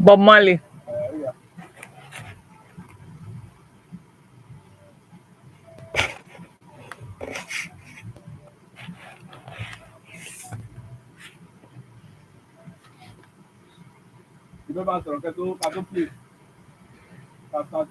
Bob Marley. Yeah. You know about the play. Start.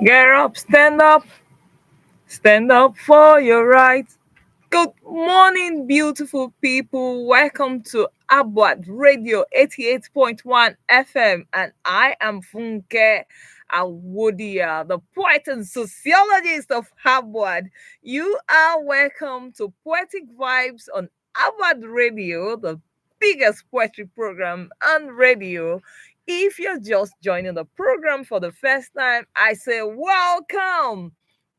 Get up, stand up for your rights. Good morning, beautiful people. Welcome to Abwad Radio 88.1 FM, and I am Funke Awodia, the poet and sociologist of Abwad. You are welcome to Poetic Vibes on Abwad Radio, the biggest poetry program on radio. If you're just joining the program for the first time, I say welcome.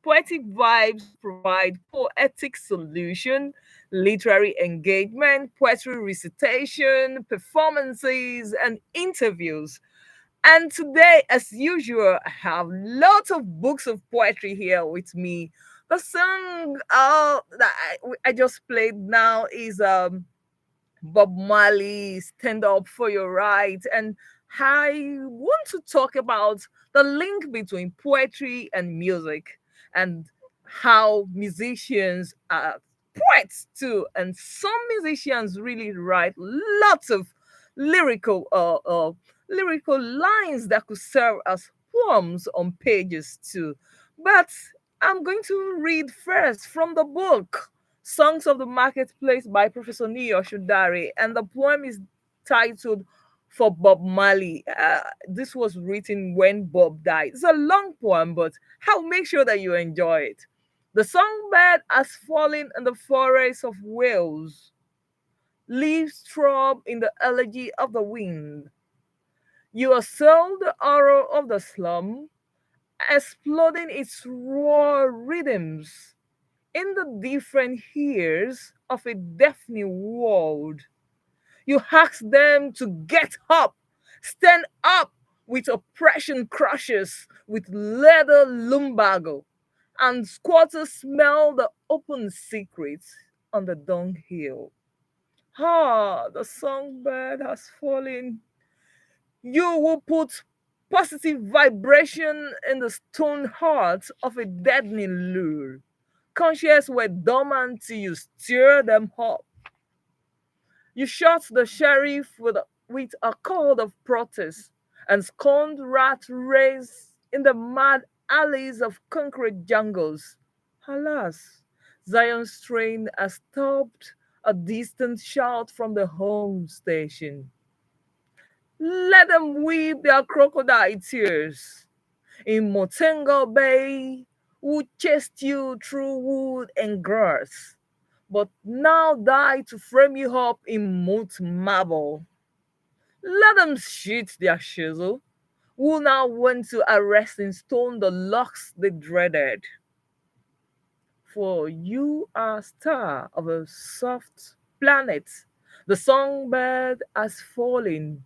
Poetic Vibes provide poetic solution, literary engagement, poetry recitation, performances, and interviews. And today, as usual, I have lots of books of poetry here with me. The song that I just played now is Bob Marley, Stand Up for Your Right. And I want to talk about the link between poetry and music and how musicians are poets too. And some musicians really write lots of lyrical lyrical lines that could serve as poems on pages too. But I'm going to read first from the book Songs of the Marketplace by Professor Neo Shudari, and the poem is titled For Bob Marley. This was written when Bob died. It's a long poem, but I'll make sure that you enjoy it. The songbird has fallen in the forests of Wales. Leaves throb in the elegy of the wind. You assail the horror of the slum, exploding its raw rhythms in the different ears of a deafening world. You ask them to get up, stand up with oppression crushes, with leather lumbago, and squatters smell the open secrets on the dunghill. Ah, the songbird has fallen. You will put positive vibration in the stone heart of a deadening lure. Conscious were dormant till you stir them up. You shot the sheriff with a call of protest, and scorned rat race in the mad alleys of concrete jungles. Alas, Zion's strain has stopped a distant shout from the home station. Let them weep their crocodile tears. In Motengo Bay, who chased you through wood and grass, but now die to frame you up in moot marble. Let them sheath their chisel, who now went to arrest in stone the locks they dreaded. For you are star of a soft planet. The songbird has fallen,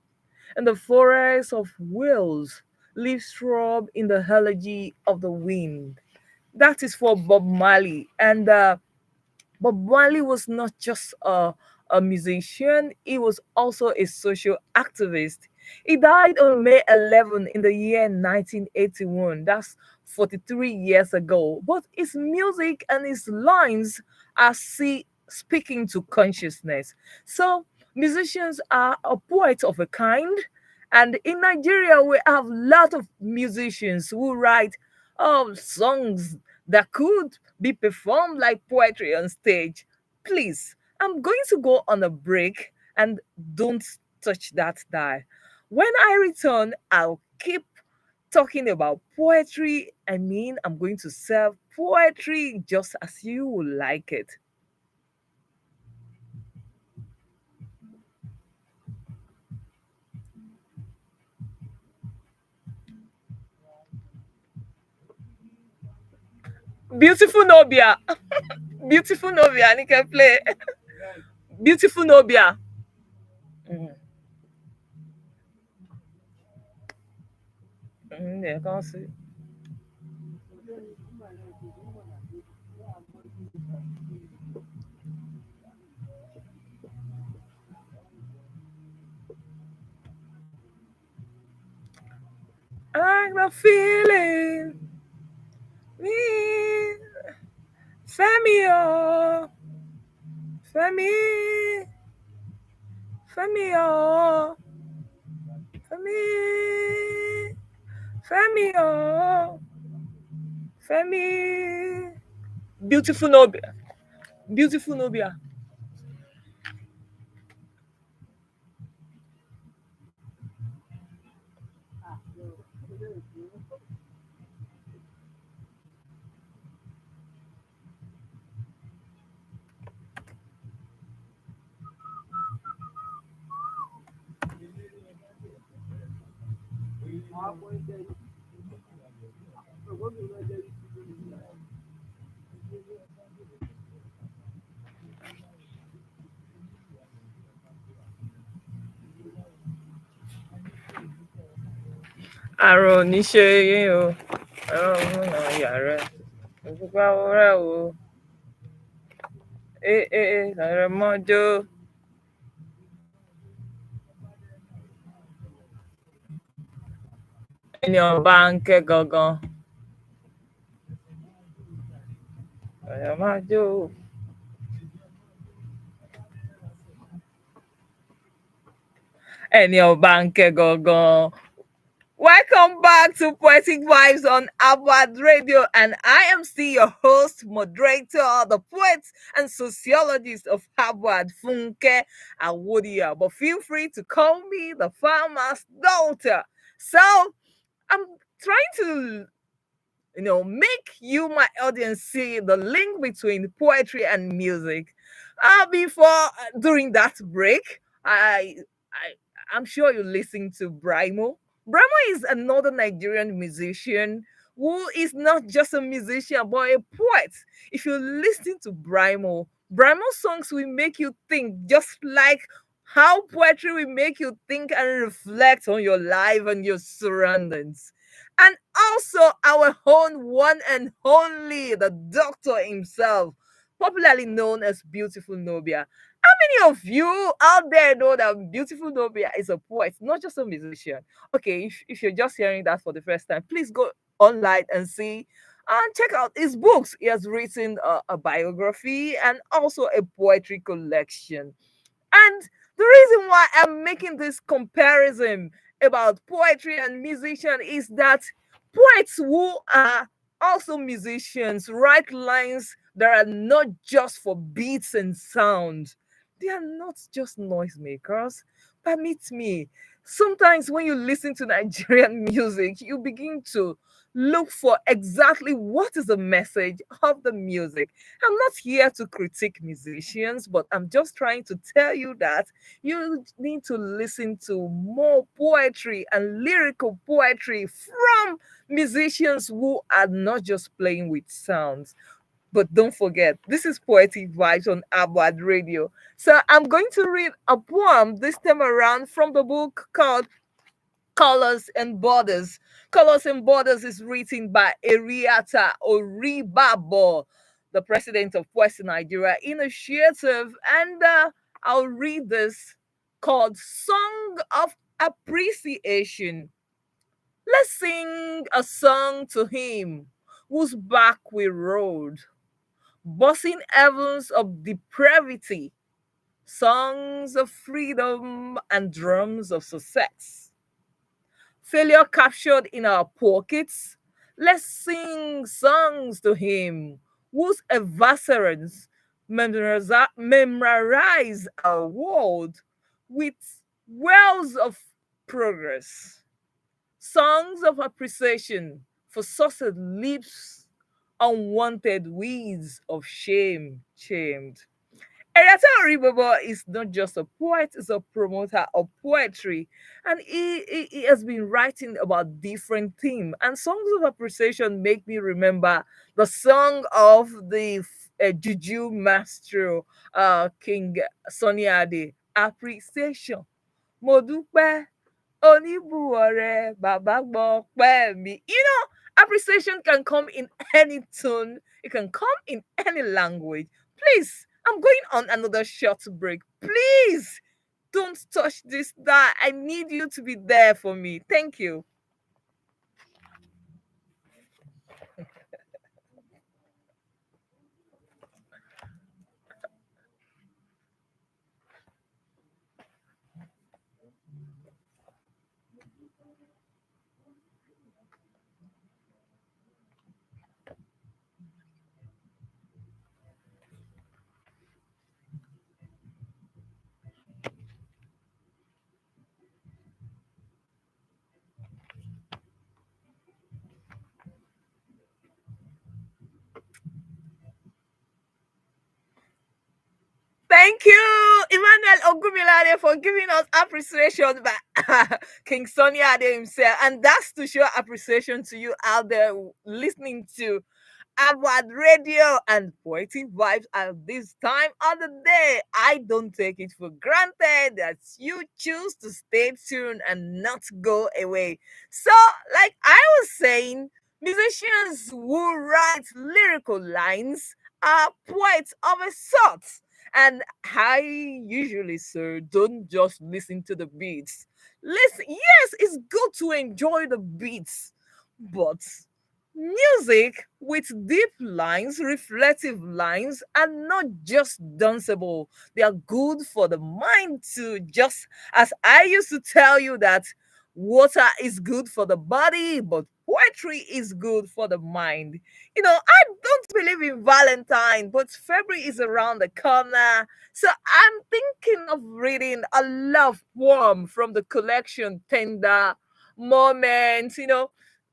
and the forest of wills leaves rub in the elegy of the wind. That is for Bob Marley. And Bob Marley was not just a musician, he was also a social activist. He died on May 11 in the year 1981. That's 43 years ago. But his music and his lines are speaking to consciousness. So, musicians are a poet of a kind. And in Nigeria, we have a lot of musicians who write songs that could be performed like poetry on stage. Please, I'm going to go on a break and don't touch that dial. When I return, I'll keep talking about poetry. I mean, I'm going to serve poetry just as you would like it. Beautiful Nobia. Beautiful Nobia. And you can play. Beautiful Nobia. Mm, yeah, I can't see. I like the feeling. Me. Femi, Femi, Femi, Femi, Femi, Femi. Beautiful Nobia. Beautiful Nobia. Àrùn ò ní ṣe yín o. Ọlọ́run múnà yàrá. Òṣùpá wúrà o. Lọ̀rọ̀ mọ́jọ́. Ẹni ọba ń kẹ́ gangan. Lọ̀rọ̀ mọ́jọ́. Ẹni ọba ń kẹ́ gangan. Welcome back to Poetic Vibes on Abad Radio, and I am still your host, moderator, the poet and sociologist of Abad, Funke Awodia. But feel free to call me the farmer's daughter. So I'm trying to make you, my audience, see the link between poetry and music. Before During that break, I I'm sure you listened to Brimo. Brimo is another Nigerian musician who is not just a musician but a poet. If you listen to Brimo songs will make you think, just like how poetry will make you think and reflect on your life and your surroundings. And also our own one and only, the doctor himself, popularly known as Beautiful Nobia. How many of you out there know that Beautiful Nobia is a poet, not just a musician? Okay, if you're just hearing that for the first time, please go online and see and check out his books. He has written a biography and also a poetry collection. And the reason why I'm making this comparison about poetry and musician is that poets who are also musicians write lines that are not just for beats and sound. They are not just noisemakers. Permit me. Sometimes when you listen to Nigerian music, you begin to look for exactly what is the message of the music. I'm not here to critique musicians, but I'm just trying to tell you that you need to listen to more poetry and lyrical poetry from musicians who are not just playing with sounds. But don't forget, this is Poetic Vibes on Abad Radio. So I'm going to read a poem this time around from the book called Colors and Borders. Colors and Borders is written by Eriata Oribabo, the president of Western Nigeria Initiative. And I'll read this called Song of Appreciation. Let's sing a song to him whose back we rode, bossing heavens of depravity, songs of freedom and drums of success. Failure captured in our pockets, let's sing songs to him whose adversaries memorize our world with wells of progress. Songs of appreciation for succeed lips, unwanted weeds of shame shamed. Eriata Oribobo is not just a poet, he's a promoter of poetry. And he has been writing about different themes. And songs of appreciation make me remember the song of the Juju Maestro, King Sonny Ade, Appreciation. Mo dúpẹ́, oníbùwọ̀ bàbá gbọ́ pẹ́ mi. Appreciation can come in any tone, it can come in any language. Please, I'm going on another short break. Please don't touch this dial. I need you to be there for me. Thank you. Thank you, Emmanuel Ogumilade, for giving us appreciation by King Sonny Ade himself. And that's to show appreciation to you out there listening to Awad Radio and Poetic Vibes at this time of the day. I don't take it for granted that you choose to stay tuned and not go away. So, like I was saying, musicians who write lyrical lines are poets of a sort. And I usually, sir, don't just listen to the beats. Listen, yes, it's good to enjoy the beats, but music with deep lines, reflective lines, are not just danceable. They are good for the mind too. Just as I used to tell you that water is good for the body, but poetry is good for the mind. I don't believe in Valentine, but February is around the corner. So I'm thinking of reading a love poem from the collection Tender Moments.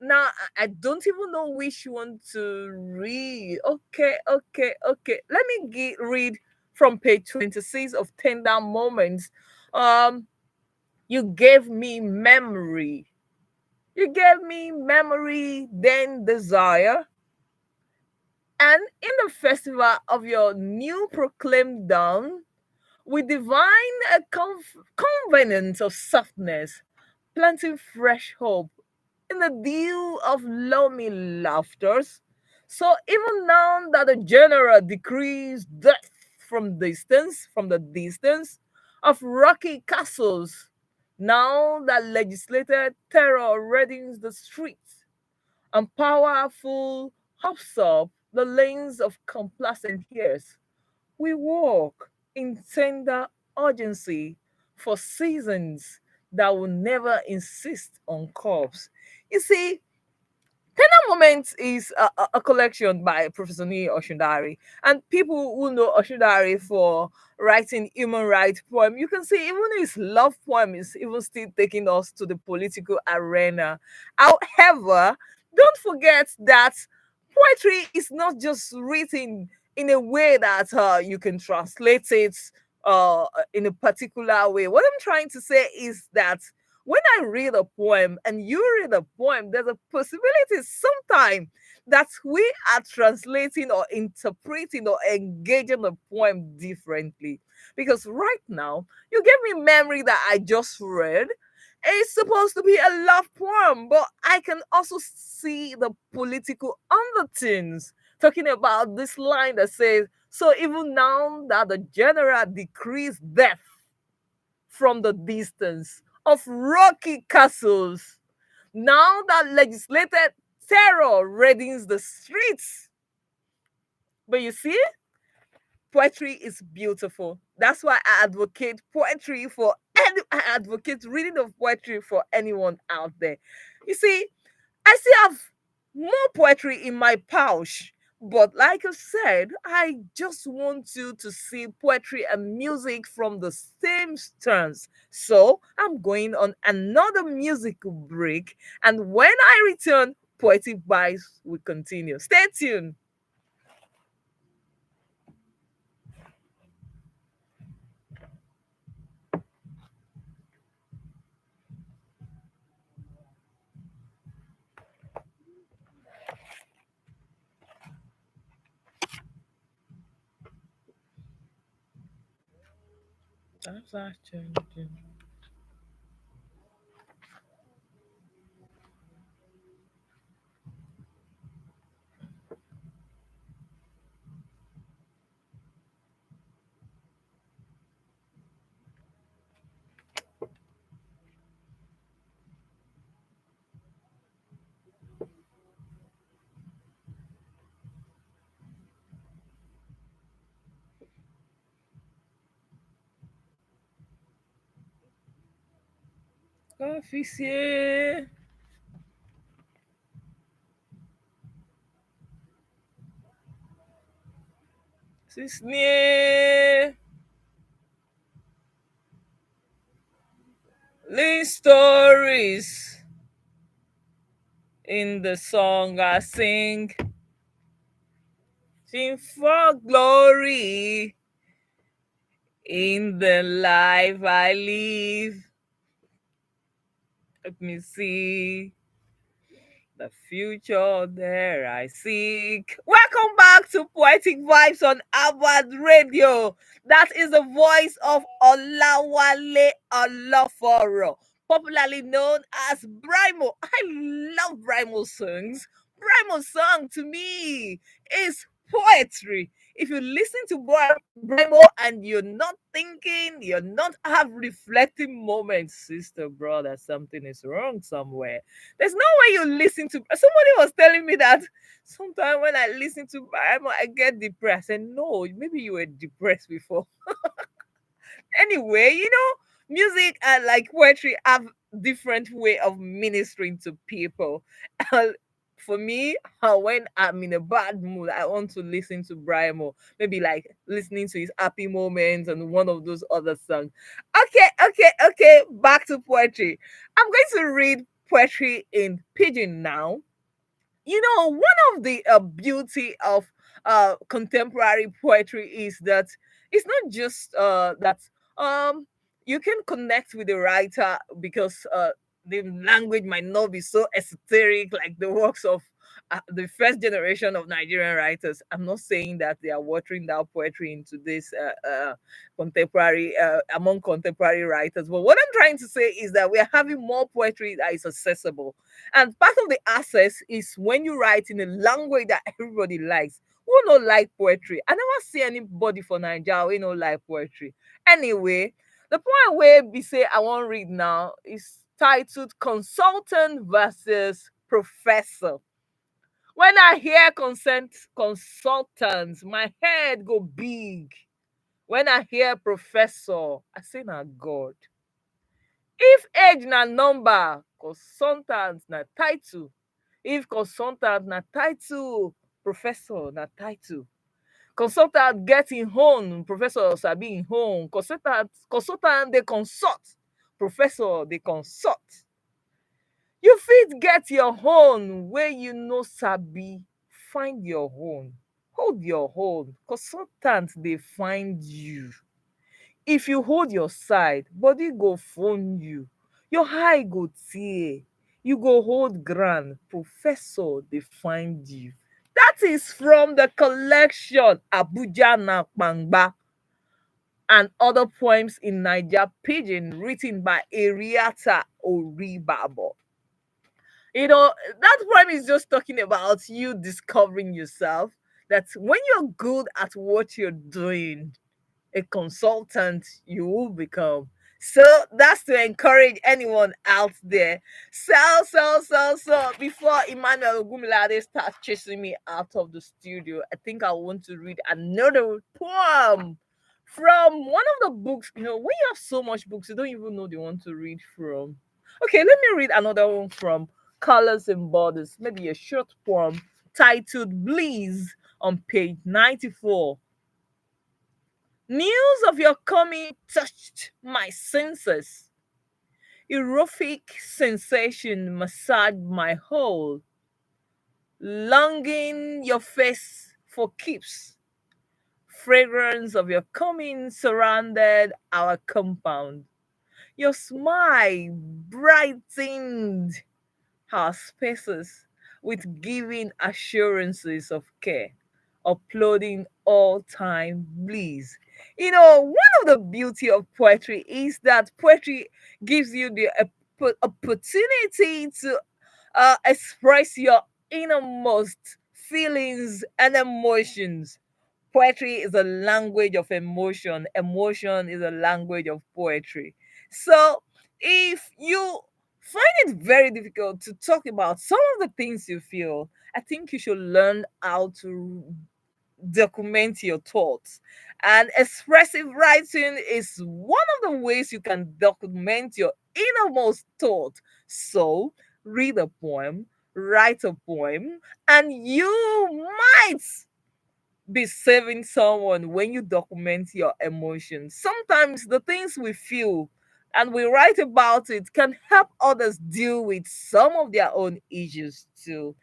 Now I don't even know which one to read. Okay, okay, okay. Let me read from page 26 of Tender Moments. Um, you gave me memory. You gave me memory, then desire. And in the festival of your new proclaimed dawn, we divine a covenant of softness, planting fresh hope in the dew of loamy laughters. So even now that the general decrees death from the distance of rocky castles, now that legislated terror reddens the streets, and powerful hops up the lanes of complacent years, we walk in tender urgency for seasons that will never insist on curbs. You see, Tender Moments is a collection by Professor Nii Oshundari. And people who know Oshundari for writing human rights poem, you can see even his love poem is even still taking us to the political arena. However, don't forget that poetry is not just written in a way that you can translate it in a particular way. What I'm trying to say is that when I read a poem and you read a poem, there's a possibility sometime that we are translating or interpreting or engaging the poem differently. Because right now, you gave me memory that I just read. It's supposed to be a love poem, but I can also see the political undertones talking about this line that says, so even now that the general decrees death from the distance of rocky castles, now that legislated terror reddens the streets. But you see, poetry is beautiful. That's why I advocate poetry for I advocate reading of poetry for anyone out there. You see, I still have more poetry in my pouch. But like I said, I just want you to see poetry and music from the same terms. So I'm going on another musical break. And when I return, Poetic Vibes will continue. Stay tuned. That's actually. Officier. Cisne. Lee stories in the song I sing. Sing for glory in the life I live. Let me see the future there I seek. Welcome back to Poetic Vibes on Abad Radio. That is the voice of Olawale Olaforo, popularly known as Brimo. I love Brimo songs. Brimo song to me is poetry. If you listen to Brimo and you're not thinking, you're not have reflecting moments, sister, brother, something is wrong somewhere. There's no way you listen to. Somebody was telling me that sometimes when I listen to Bible, I get depressed. And no, maybe you were depressed before. Anyway, music and like poetry have different way of ministering to people. For me, when I'm in a bad mood, I want to listen to Brian Moore. Maybe like listening to his happy moments and one of those other songs. Okay. Back to poetry. I'm going to read poetry in pidgin now. One of the beauty of contemporary poetry is that it's not just that um you can connect with the writer because the language might not be so esoteric like the works of the first generation of Nigerian writers. I'm not saying that they are watering down poetry into this contemporary among contemporary writers, but what I'm trying to say is that we are having more poetry that is accessible, and part of the access is when you write in a language that everybody likes. Who don't like poetry? I never see anybody for Nigeria who don't like poetry. Anyway, the point where we say I want to read now is titled Consultant versus Professor. When I hear consultants, my head go big. When I hear professor, I say na God. If age na number, consultant na title. If consultant na title, professor na title. Consultant get in own, professor sabi in own. Consultant dey consult, professor dey consult. You fit get your own wey you no sabi, find your own, hold your own. Consultant dey find you. If you hold your side, body go phone you, your eye go tear. You go hold grand, Professor, they find you. That is from the collection Abuja Nakpangba and other poems in Niger Pidgin written by Ariata Oribabo. You know, that poem is just talking about you discovering yourself. That when you're good at what you're doing, a consultant you will become. So that's to encourage anyone out there. So before Emmanuel Ogumilade starts chasing me out of the studio, I think I want to read another poem from one of the books. You know, when you have so much books, you don't even know the one to read from. Okay, let me read another one from Colors and Borders, maybe a short poem titled Bliss on page 94. News of your coming touched my senses. Erotic sensation massaged my whole. Longing your face for keeps. Fragrance of your coming surrounded our compound. Your smile brightened our spaces with giving assurances of care, uploading all time bliss. You know, one of the beauty of poetry is that poetry gives you the opportunity to express your innermost feelings and emotions. Poetry is a language of emotion. Emotion is a language of poetry. So if you find it very difficult to talk about some of the things you feel, I think you should learn how to document your thoughts. And expressive writing is one of the ways you can document your innermost thought. So read a poem, write a poem, and you might be saving someone when you document your emotions. Sometimes the things we feel and we write about it can help others deal with some of their own issues too.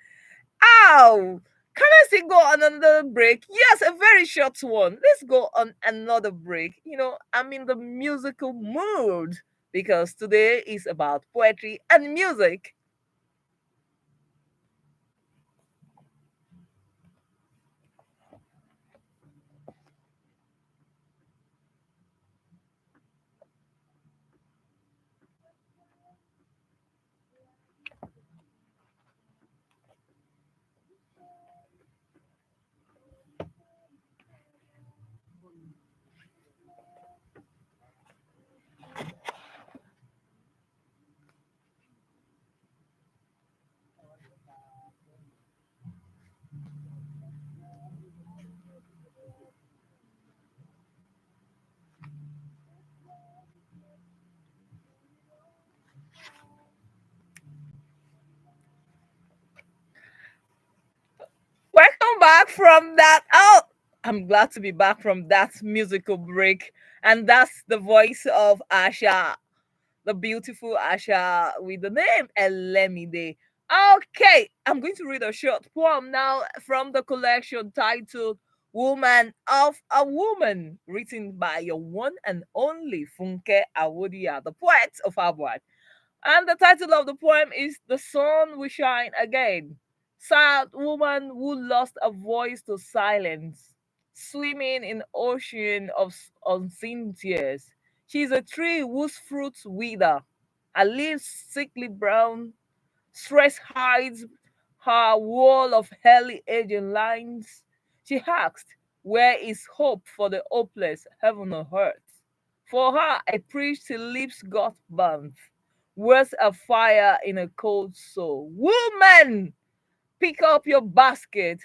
Ow! Can I still go on another break? Yes, a very short one. Let's go on another break. You know, I'm in the musical mood because today is about poetry and music. Welcome back from that. Oh, I'm glad to be back from that musical break. And that's the voice of Asha, the beautiful Asha with the name Elemide. Okay, I'm going to read a short poem now from the collection titled Woman of a Woman, written by your one and only Funke Awodia, the poet of Abwad. And the title of the poem is The Sun Will Shine Again. Sad woman who lost a voice to silence, swimming in ocean of unseen tears. She is a tree whose fruits wither, her leaves sickly brown, stress hides her wall of early aging lines. She asked, where is hope for the hopeless heaven or earth? For her, I preached till lips got burnt. Words of fire in a cold soul. Woman, pick up your basket,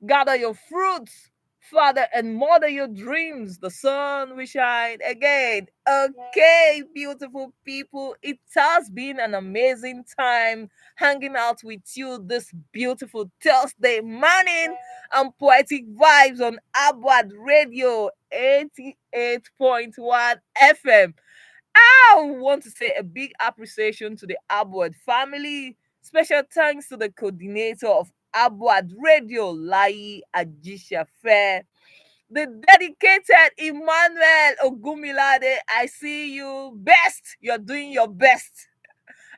gather your fruits, father and mother your dreams. The sun will shine again. Okay, beautiful people, it has been an amazing time hanging out with you this beautiful Thursday morning and poetic vibes on Abwad Radio 88.1 FM. I want to say a big appreciation to the Abwad family. Special thanks to the coordinator of Abwad Radio, Lai Ajisha Fair. The dedicated Emmanuel Ogumilade, I see you best. You're doing your best.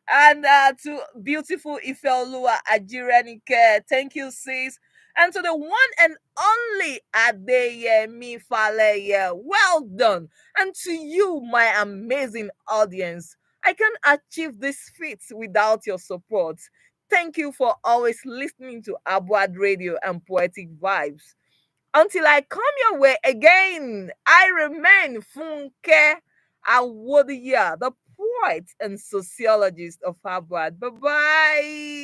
And to beautiful Ifeoluwa Ajirenike, thank you, sis. And to the one and only Adeyemi Faleye, well done. And to you, my amazing audience, I can't achieve this feat without your support. Thank you for always listening to Abwad Radio and Poetic Vibes. Until I come your way again, I remain Funke Awodiya, the poet and sociologist of Harvard. Bye bye.